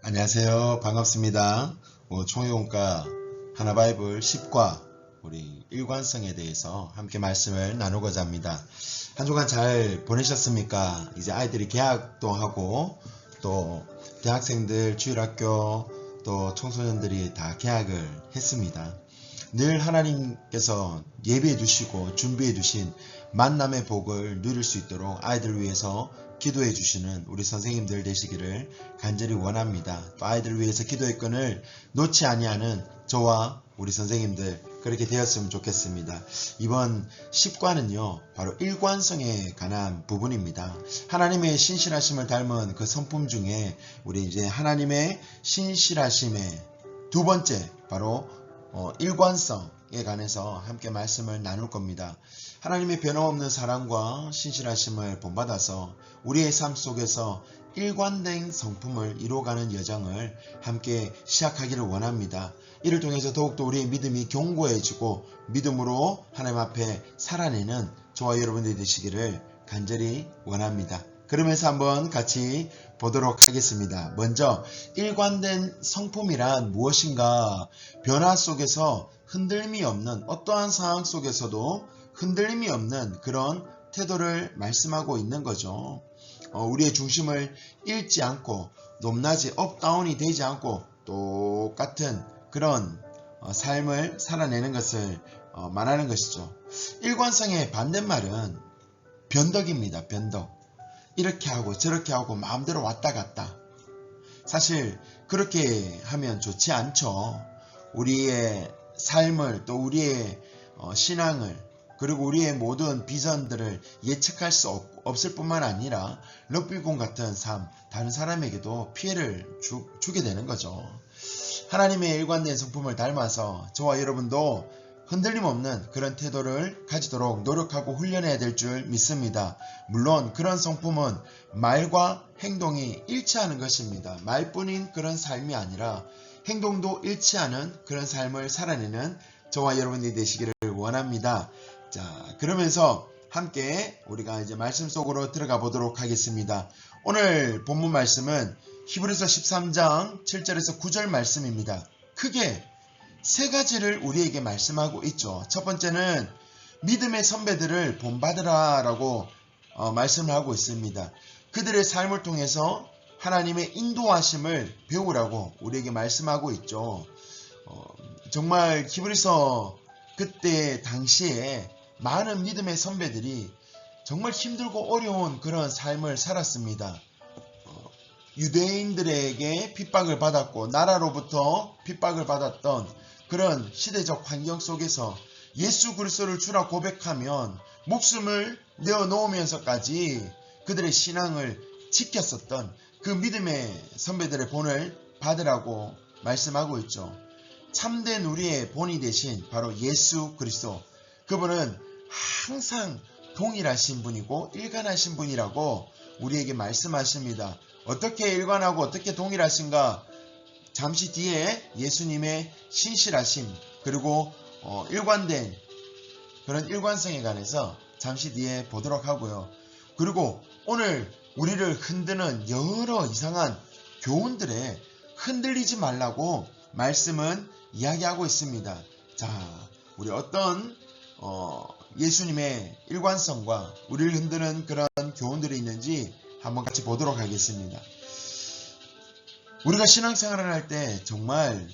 안녕하세요. 반갑습니다. 총회원과 하나바이블 10과 우리 일관성에 대해서 함께 말씀을 나누고자 합니다. 한 주간 잘 보내셨습니까? 이제 아이들이 개학도 하고 또 대학생들 주일학교 또 청소년들이 다 개학을 했습니다. 늘 하나님께서 예배해 두시고 준비해 두신 만남의 복을 누릴 수 있도록 아이들을 위해서 기도해 주시는 우리 선생님들 되시기를 간절히 원합니다. 또 아이들을 위해서 기도의 끈을 놓지 아니하는 저와 우리 선생님들 그렇게 되었으면 좋겠습니다. 이번 10과는요 바로 일관성에 관한 부분입니다. 하나님의 신실하심을 닮은 그 성품 중에 우리 이제 하나님의 신실하심의 두 번째 바로 일관성에 관해서 함께 말씀을 나눌 겁니다. 하나님의 변함없는 사랑과 신실하심을 본받아서 우리의 삶 속에서 일관된 성품을 이루어가는 여정을 함께 시작하기를 원합니다. 이를 통해서 더욱더 우리의 믿음이 견고해지고 믿음으로 하나님 앞에 살아내는 저와 여러분들이 되시기를 간절히 원합니다. 그러면서 한번 같이 보도록 하겠습니다. 먼저 일관된 성품이란 무엇인가? 변화 속에서 흔들림이 없는 어떠한 상황 속에서도 흔들림이 없는 그런 태도를 말씀하고 있는 거죠. 우리의 중심을 잃지 않고 높낮이 업다운이 되지 않고 똑같은 그런 삶을 살아내는 것을 말하는 것이죠. 일관성의 반대말은 변덕입니다. 변덕. 이렇게 하고 저렇게 하고 마음대로 왔다 갔다. 사실 그렇게 하면 좋지 않죠. 우리의 삶을 또 우리의 신앙을 그리고 우리의 모든 비전들을 예측할 수 없을 뿐만 아니라 럭비공 같은 삶, 다른 사람에게도 피해를 주게 되는 거죠. 하나님의 일관된 성품을 닮아서 저와 여러분도 흔들림 없는 그런 태도를 가지도록 노력하고 훈련해야 될 줄 믿습니다. 물론 그런 성품은 말과 행동이 일치하는 것입니다. 말뿐인 그런 삶이 아니라 행동도 일치하는 그런 삶을 살아내는 저와 여러분이 되시기를 원합니다. 자, 그러면서 함께 우리가 이제 말씀 속으로 들어가 보도록 하겠습니다. 오늘 본문 말씀은 히브리서 13장 7절에서 9절 말씀입니다. 크게 세 가지를 우리에게 말씀하고 있죠. 첫 번째는 믿음의 선배들을 본받으라 라고 말씀을 하고 있습니다. 그들의 삶을 통해서 하나님의 인도하심을 배우라고 우리에게 말씀하고 있죠. 정말 히브리서 그때 당시에 많은 믿음의 선배들이 정말 힘들고 어려운 그런 삶을 살았습니다. 유대인들에게 핍박을 받았고 나라로부터 핍박을 받았던 그런 시대적 환경 속에서 예수 그리스도를 주라 고백하면 목숨을 내어놓으면서까지 그들의 신앙을 지켰었던 그 믿음의 선배들의 본을 받으라고 말씀하고 있죠. 참된 우리의 본이 되신 바로 예수 그리스도, 그분은 항상 동일하신 분이고 일관하신 분이라고 우리에게 말씀하십니다. 어떻게 일관하고 어떻게 동일하신가? 잠시 뒤에 예수님의 신실하심 그리고 일관된 그런 일관성에 관해서 잠시 뒤에 보도록 하고요. 그리고 오늘 우리를 흔드는 여러 이상한 교훈들에 흔들리지 말라고 말씀은 이야기하고 있습니다. 자, 우리 어떤 예수님의 일관성과 우리를 흔드는 그런 교훈들이 있는지 한번 같이 보도록 하겠습니다. 우리가 신앙생활을 할 때 정말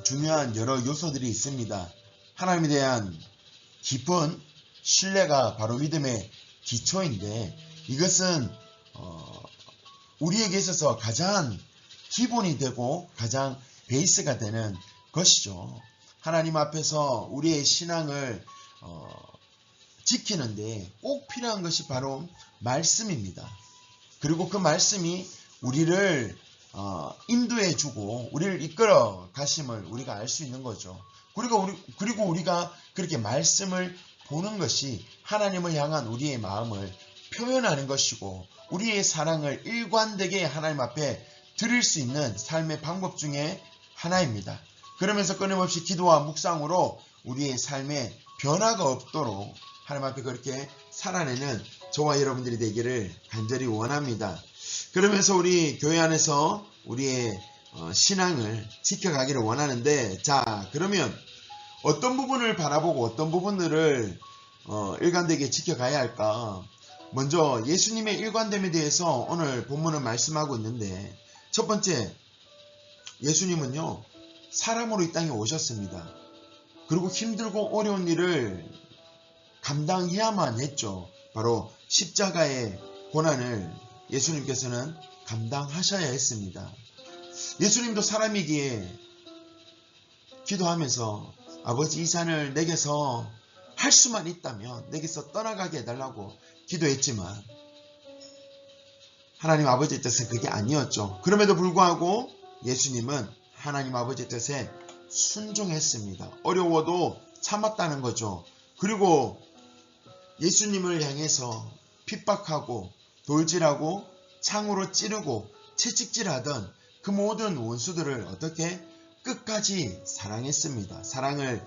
중요한 여러 요소들이 있습니다. 하나님에 대한 깊은 신뢰가 바로 믿음의 기초인데 이것은 우리에게 있어서 가장 기본이 되고 가장 베이스가 되는 것이죠. 하나님 앞에서 우리의 신앙을 지키는데 꼭 필요한 것이 바로 말씀입니다. 그리고 그 말씀이 우리를 인도해주고 우리를 이끌어 가심을 우리가 알 수 있는 거죠. 그리고 우리가 그렇게 말씀을 보는 것이 하나님을 향한 우리의 마음을 표현하는 것이고 우리의 사랑을 일관되게 하나님 앞에 드릴 수 있는 삶의 방법 중에 하나입니다. 그러면서 끊임없이 기도와 묵상으로 우리의 삶에 변화가 없도록 하나님 앞에 그렇게 살아내는 저와 여러분들이 되기를 간절히 원합니다. 그러면서 우리 교회 안에서 우리의 신앙을 지켜가기를 원하는데, 자, 그러면 어떤 부분을 바라보고 어떤 부분들을 일관되게 지켜가야 할까? 먼저 예수님의 일관됨에 대해서 오늘 본문은 말씀하고 있는데, 첫 번째, 예수님은요 사람으로 이 땅에 오셨습니다. 그리고 힘들고 어려운 일을 감당해야만 했죠. 바로 십자가의 고난을 예수님께서는 감당하셔야 했습니다. 예수님도 사람이기에 기도하면서 아버지 이 잔을 내게서 할 수만 있다면 내게서 떠나가게 해달라고 기도했지만 하나님 아버지의 뜻은 그게 아니었죠. 그럼에도 불구하고 예수님은 하나님 아버지의 뜻에 순종했습니다. 어려워도 참았다는 거죠. 그리고 예수님을 향해서 핍박하고 돌질하고 창으로 찌르고 채찍질하던 그 모든 원수들을 어떻게 끝까지 사랑했습니다. 사랑을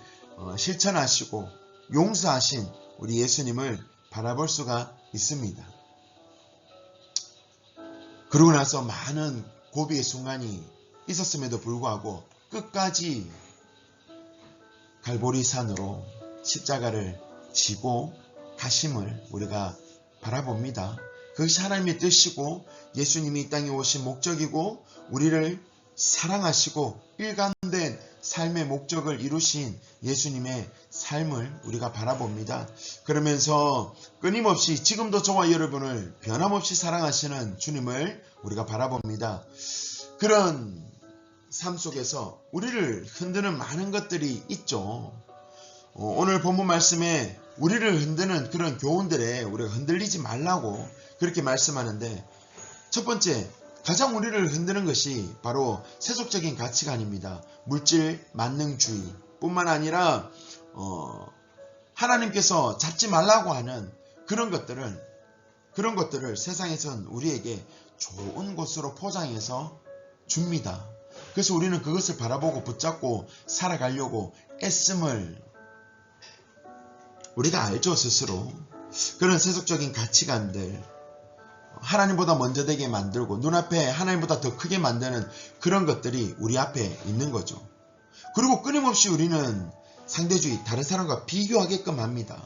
실천하시고 용서하신 우리 예수님을 바라볼 수가 있습니다. 그러고 나서 많은 고비의 순간이 있었음에도 불구하고 끝까지 갈보리산으로 십자가를 지고 가심을 우리가 바라봅니다. 그것이 하나님의 뜻이고 예수님이 이 땅에 오신 목적이고 우리를 사랑하시고 일관된 삶의 목적을 이루신 예수님의 삶을 우리가 바라봅니다. 그러면서 끊임없이 지금도 저와 여러분을 변함없이 사랑하시는 주님을 우리가 바라봅니다. 그런 삶 속에서 우리를 흔드는 많은 것들이 있죠. 오늘 본문 말씀에 우리를 흔드는 그런 교훈들에 우리가 흔들리지 말라고 그렇게 말씀하는데, 첫 번째, 가장 우리를 흔드는 것이 바로 세속적인 가치관입니다. 물질 만능주의 뿐만 아니라 하나님께서 잡지 말라고 하는 그런 것들을 세상에선 우리에게 좋은 것으로 포장해서 줍니다. 그래서 우리는 그것을 바라보고 붙잡고 살아가려고 애씀을 우리가 알죠. 스스로 그런 세속적인 가치관들, 하나님보다 먼저 되게 만들고 눈앞에 하나님보다 더 크게 만드는 그런 것들이 우리 앞에 있는 거죠. 그리고 끊임없이 우리는 상대주의, 다른 사람과 비교하게끔 합니다.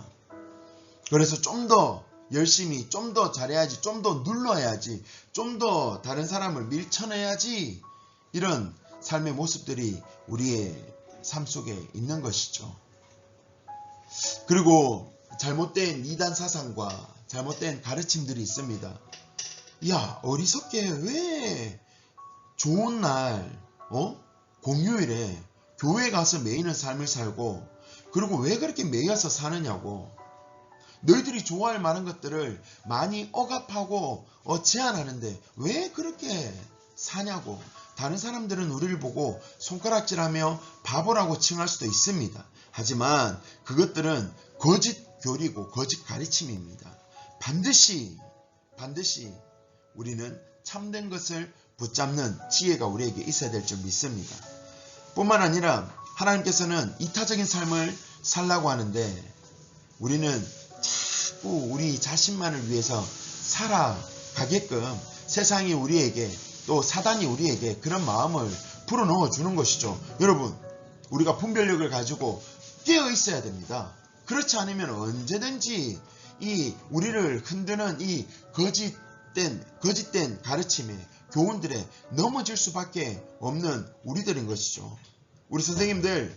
그래서 좀 더 열심히, 좀 더 잘해야지, 좀 더 눌러야지, 좀 더 다른 사람을 밀쳐내야지, 이런 삶의 모습들이 우리의 삶 속에 있는 것이죠. 그리고 잘못된 이단 사상과 잘못된 가르침들이 있습니다. 야, 어리석게 왜 좋은 날 공휴일에 교회 가서 매이는 삶을 살고, 그리고 왜 그렇게 매여서 사느냐고, 너희들이 좋아할 만한 것들을 많이 억압하고 제한하는데 왜 그렇게 사냐고. 다른 사람들은 우리를 보고 손가락질하며 바보라고 칭할 수도 있습니다. 하지만 그것들은 거짓 교리고 거짓 가르침입니다. 반드시 우리는 참된 것을 붙잡는 지혜가 우리에게 있어야 될 줄 믿습니다. 뿐만 아니라 하나님께서는 이타적인 삶을 살라고 하는데 우리는 자꾸 우리 자신만을 위해서 살아가게끔 세상이 우리에게, 또 사단이 우리에게 그런 마음을 불어넣어 주는 것이죠. 여러분, 우리가 분별력을 가지고 깨어 있어야 됩니다. 그렇지 않으면 언제든지 이 우리를 흔드는 이 거짓된 가르침에, 교훈들에 넘어질 수밖에 없는 우리들인 것이죠. 우리 선생님들,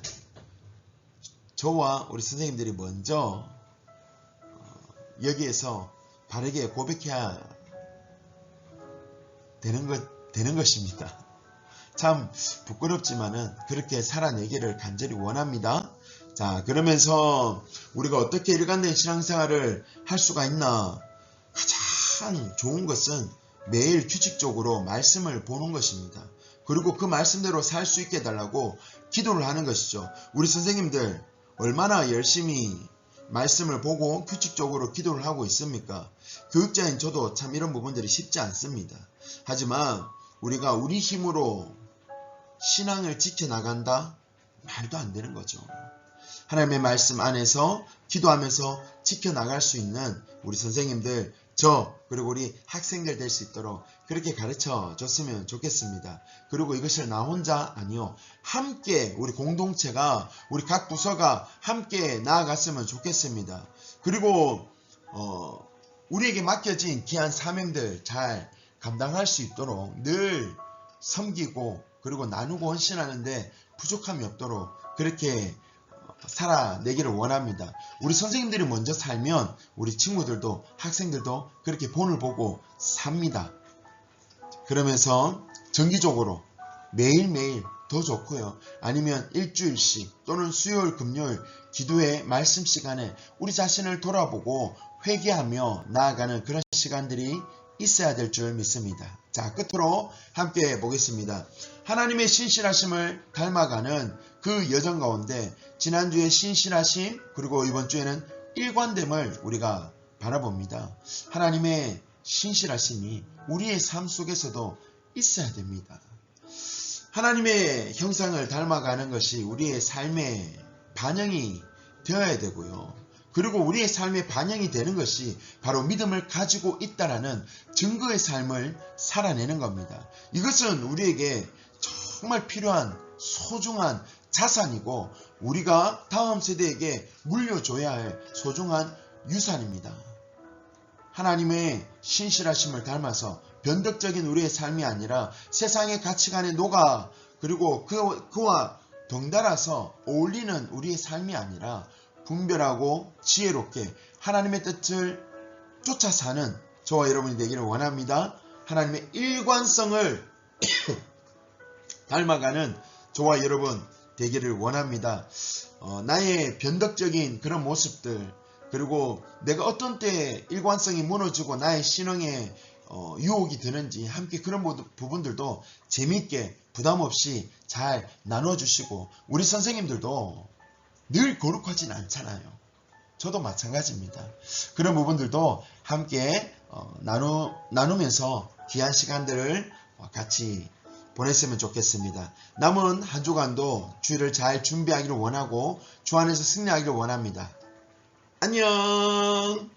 저와 우리 선생님들이 먼저 여기에서 바르게 고백해야 되는 것입니다. 참 부끄럽지만은 그렇게 살아내기를 간절히 원합니다. 자, 그러면서 우리가 어떻게 일관된 신앙생활을 할 수가 있나? 가장 좋은 것은 매일 규칙적으로 말씀을 보는 것입니다. 그리고 그 말씀대로 살 수 있게 해달라고 기도를 하는 것이죠. 우리 선생님들 얼마나 열심히 말씀을 보고 규칙적으로 기도를 하고 있습니까? 교육자인 저도 참 이런 부분들이 쉽지 않습니다. 하지만 우리가 우리 힘으로 신앙을 지켜나간다? 말도 안 되는 거죠. 하나님의 말씀 안에서 기도하면서 지켜나갈 수 있는 우리 선생님들 그리고 우리 학생들 될 수 있도록 그렇게 가르쳐 줬으면 좋겠습니다. 그리고 이것을 나 혼자 아니요, 함께 우리 공동체가, 우리 각 부서가 함께 나아갔으면 좋겠습니다. 그리고 우리에게 맡겨진 귀한 사명들 잘 감당할 수 있도록 늘 섬기고 그리고 나누고 헌신하는데 부족함이 없도록 그렇게 살아내기를 원합니다. 우리 선생님들이 먼저 살면 우리 친구들도 학생들도 그렇게 본을 보고 삽니다. 그러면서 정기적으로 매일매일 더 좋고요. 아니면 일주일씩 또는 수요일 금요일 기도의 말씀 시간에 우리 자신을 돌아보고 회개하며 나아가는 그런 시간들이 있어야 될 줄 믿습니다. 자, 끝으로 함께 보겠습니다. 하나님의 신실하심을 닮아가는 그 여정 가운데 지난주에 신실하심 그리고 이번 주에는 일관됨을 우리가 바라봅니다. 하나님의 신실하심이 우리의 삶 속에서도 있어야 됩니다. 하나님의 형상을 닮아가는 것이 우리의 삶의 반영이 되어야 되고요. 그리고 우리의 삶에 반영이 되는 것이 바로 믿음을 가지고 있다라는 증거의 삶을 살아내는 겁니다. 이것은 우리에게 정말 필요한 소중한 자산이고 우리가 다음 세대에게 물려줘야 할 소중한 유산입니다. 하나님의 신실하심을 닮아서 변덕적인 우리의 삶이 아니라 세상의 가치관에 녹아 그리고 그와 덩달아서 어울리는 우리의 삶이 아니라 분별하고 지혜롭게 하나님의 뜻을 쫓아 사는 저와 여러분이 되기를 원합니다. 하나님의 일관성을 닮아가는 저와 여러분 되기를 원합니다. 나의 변덕적인 그런 모습들 그리고 내가 어떤 때 일관성이 무너지고 나의 신앙에 유혹이 드는지 함께 그런 부분들도 재미있게 부담없이 잘 나눠주시고 우리 선생님들도 늘 거룩하진 않잖아요. 저도 마찬가지입니다. 그런 부분들도 함께 나누면서 귀한 시간들을 같이 보냈으면 좋겠습니다. 남은 한 주간도 주일을 잘 준비하기를 원하고 주 안에서 승리하기를 원합니다. 안녕.